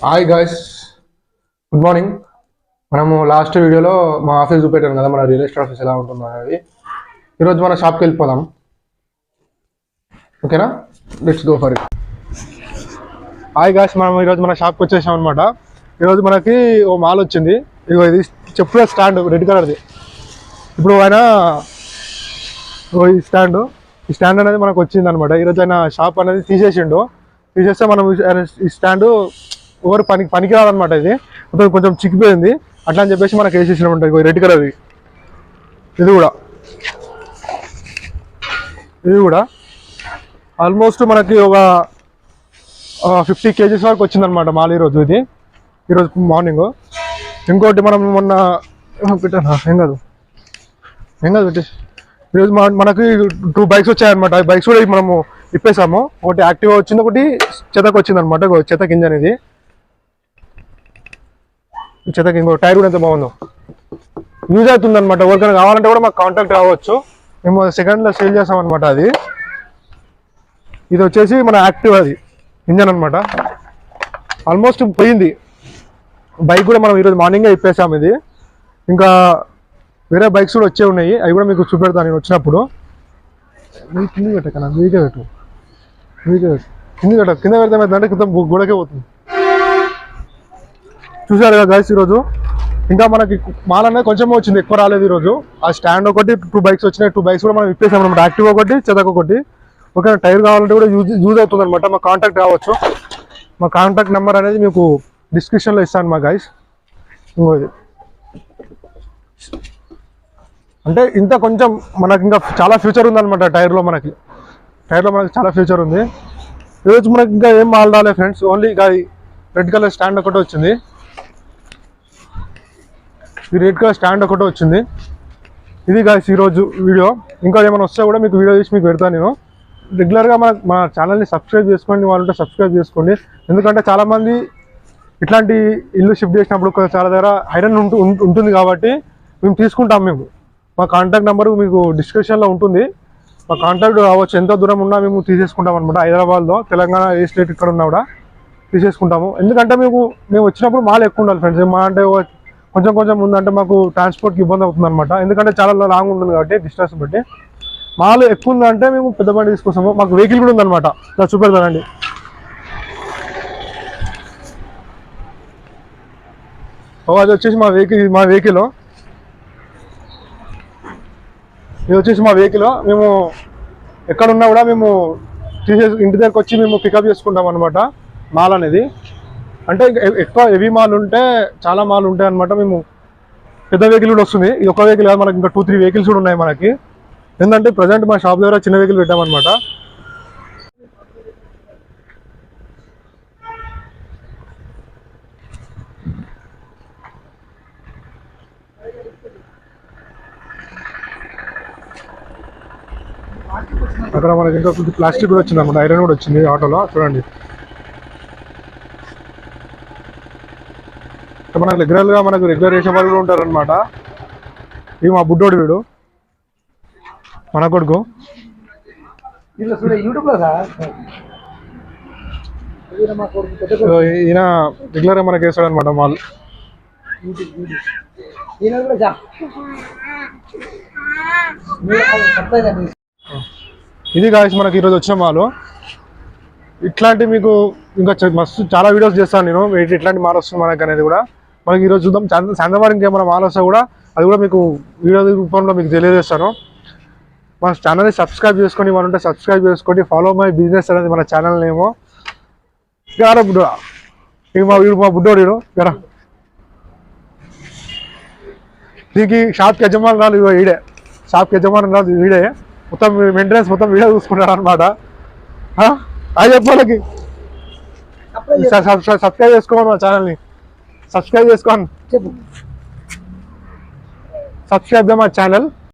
Hi guys, good morning. మనము last వీడియోలో మా ఆఫీస్ చూపెట్టాను కదా, మన రియల్ ఎస్టేట్ ఆఫీస్ ఎలా ఉంటుందో అనేది. ఈరోజు మన షాప్కి వెళ్ళిపోదాం, ఓకేనా? Let's go for it. Hi guys, మనం ఈరోజు మన షాప్కి వచ్చేసాం అనమాట. ఈరోజు మనకి ఓ మాల్ వచ్చింది. ఇగో ఇది చెప్పుల స్టాండ్, రెడ్ కలర్ది. ఇప్పుడు ఆయన ఈ స్టాండ్ అనేది మనకు వచ్చింది అనమాట. ఈరోజు ఆయన షాప్ అనేది తీసేస్తే మనం ఈ స్టాండ్ ఎవరు పనికి రాదనమాట. ఇది కొంచెం చిక్కిపోయింది, అట్లా అని చెప్పేసి మనకు వేసేసిన ఉంటాయి. రెడ్ కలర్ ఇది కూడా ఆల్మోస్ట్ మనకి ఒక 50 kgs వరకు వచ్చిందనమాట మాల్ ఈరోజు మార్నింగ్. ఇంకోటి మనం మొన్న పెట్టాను, ఏం కాదు పెట్టేసి ఈరోజు మనకి 2 bikes వచ్చాయన్నమాట. ఈ బైక్స్ కూడా మనము ఇప్పేసాము. ఒకటి యాక్టివా వచ్చింది, ఒకటి చెతకు వచ్చింది అనమాట. చెతక్ ఇంజన్ ఇది. చెతక్ ఇంకో టైర్ కూడా ఎంత బాగుందో, యూజ్ అవుతుంది అనమాట. ఎవరికైనా కావాలంటే కూడా మాకు కాంటాక్ట్ రావచ్చు, మేము సెకండ్లో సేల్ చేస్తాం అనమాట. ఇది వచ్చేసి మన యాక్టివ్ అది ఇంజన్ అనమాట. ఆల్మోస్ట్ పోయింది బైక్ కూడా, మనం ఈరోజు మార్నింగే ఇప్పేసాము. ఇది ఇంకా వేరే బైక్స్ కూడా వచ్చే ఉన్నాయి, అవి కూడా మీకు చూపెడతాను నేను వచ్చినప్పుడు. కింద పెట్టకన్నా, మీకే పెట్టు కింద పెడితే అంటే కింద గోడకే పోతుంది. చూసారు కదా గైస్, ఈరోజు ఇంకా మనకి మాల్ అనేది కొంచెం వచ్చింది, ఎక్కువ రాలేదు ఈరోజు. ఆ స్టాండ్ ఒకటి 2 bikes వచ్చినాయి. 2 bikes కూడా మనం ఇప్పేసాం అనమాట. యాక్టివ్ ఒకటి, చెతక్ ఒకటి. ఓకే, టైర్ కావాలంటే కూడా యూజ్ అవుతుంది అనమాట. మా కాంటాక్ట్ రావచ్చు. మా కాంటాక్ట్ నెంబర్ అనేది మీకు డిస్క్రిప్షన్లో ఇస్తాను మా గైస్. ఇంకోది అంటే ఇంత కొంచెం మనకి ఇంకా చాలా ఫ్యూచర్ ఉందన్నమాట. టైర్లో మనకి చాలా ఫ్యూచర్ ఉంది. ఈరోజు మనకి ఇంకా ఏం మాల్ రాలేదు friends, only red colour stand ఒకటి వచ్చింది. ఈ రెడ్ కలర్ స్టాండ్ ఒకటి వచ్చింది. ఇది గాయస్ ఈరోజు వీడియో. ఇంకా ఏమైనా వస్తే కూడా మీకు వీడియో చేసి మీకు పెడతాను నేను. రెగ్యులర్గా మన ఛానల్ని సబ్స్క్రైబ్ చేసుకోండి, వాళ్ళంటే సబ్స్క్రైబ్ చేసుకోండి. ఎందుకంటే చాలామంది ఇట్లాంటి ఇల్లు షిఫ్ట్ చేసినప్పుడు చాలా దగ్గర ఐరన్ ఉంటుంది కాబట్టి మేము తీసుకుంటాం. మా కాంటాక్ట్ నెంబర్ మీకు డిస్క్రిప్షన్లో ఉంటుంది. మా కాంటాక్ట్ రావచ్చు, ఎంత దూరం ఉన్నా మేము తీసేసుకుంటాం అనమాట. హైదరాబాద్లో, తెలంగాణ ఏ స్టేట్ ఇక్కడ ఉన్నా కూడా తీసేసుకుంటాము. ఎందుకంటే మేము వచ్చినప్పుడు మాల్ ఎక్కువ ఉండాలి ఫ్రెండ్స్. మా అంటే కొంచెం ఉందంటే మాకు ట్రాన్స్పోర్ట్కి ఇబ్బంది అవుతుంది అనమాట. ఎందుకంటే చాలా లాంగ్ ఉంటుంది కాబట్టి డిస్టెన్స్ బట్టి. మాల్ ఎక్కువ ఉందంటే మేము పెద్ద బండి తీసుకొస్తాము. మాకు వెహికల్ కూడా ఉందన్నమాట, ఇలా చూపెడతానండి. అది వచ్చేసి మా వెహికల్ ఇది వచ్చేసి మా వెహికల్. మేము ఎక్కడున్నా కూడా మేము ఇంటి దగ్గరకు వచ్చి మేము పికప్ చేసుకుంటాం అనమాట. మాల్ అనేది అంటే ఎక్కువ హెవీ మాల్ ఉంటే చాలా మాల్ ఉంటాయి అనమాట. మేము పెద్ద వెహికల్ కూడా వస్తుంది. ఇది ఒక వెహికల్ కాదు, మనకి ఇంకా 2-3 vehicles కూడా ఉన్నాయి మనకి. ఎందుకంటే ప్రజెంట్ మా షాప్ దగ్గర చిన్న వెహికల్ పెట్టామన్నమాట. అక్కడ మనకి ఇంకా కొంచెం ప్లాస్టిక్ కూడా వచ్చింది అనమాట, ఐరన్ కూడా వచ్చింది ఆటోలో. చూడండి, మనకు రెగ్యులర్ చేసే వాళ్ళు కూడా ఉంటారనమాట. ఇవి మా బుడ్డోడు, వీడు మన కొడుకు. ఈయన రెగ్యులర్గా మనకి వేస్తాడు అనమాట మాల్. ఇది గాయస్ మనకి ఈరోజు వచ్చిన మాలు. ఇట్లాంటి మీకు ఇంకా మస్తు చాలా వీడియోస్ చేస్తాను నేను, ఇట్లాంటి మాల్ వస్తుంది మనకి అనేది కూడా. మనకి ఈరోజు చూద్దాం. సాయంత్రం ఇంకేమైనా మాల్ వస్తా కూడా అది కూడా మీకు వీడియో రూపంలో మీకు తెలియజేస్తాను. మన ఛానల్ని సబ్స్క్రైబ్ చేసుకొని, వాళ్ళంటే సబ్స్క్రైబ్ చేసుకోండి. ఫాలో మై బిజినెస్ అనేది మన ఛానల్ నేమో. గారా బుడ్డోడా, మా బుడ్డోడు గారా. దీనికి షాప్కి యజమాని రాదు, వీడే షాప్కి యజమాని రాదు, వీడే మొత్తం మెయింటెనెన్స్ మొత్తం వీడే చూసుకుంటాడు అనమాట. అది చెప్పాలకి సబ్స్క్రైబ్ చేసుకోమని మా ఛానల్ని సబ్స్క్రైబ్ చేసుకోండి. సబ్స్క్రైబ్ మా ఛానల్.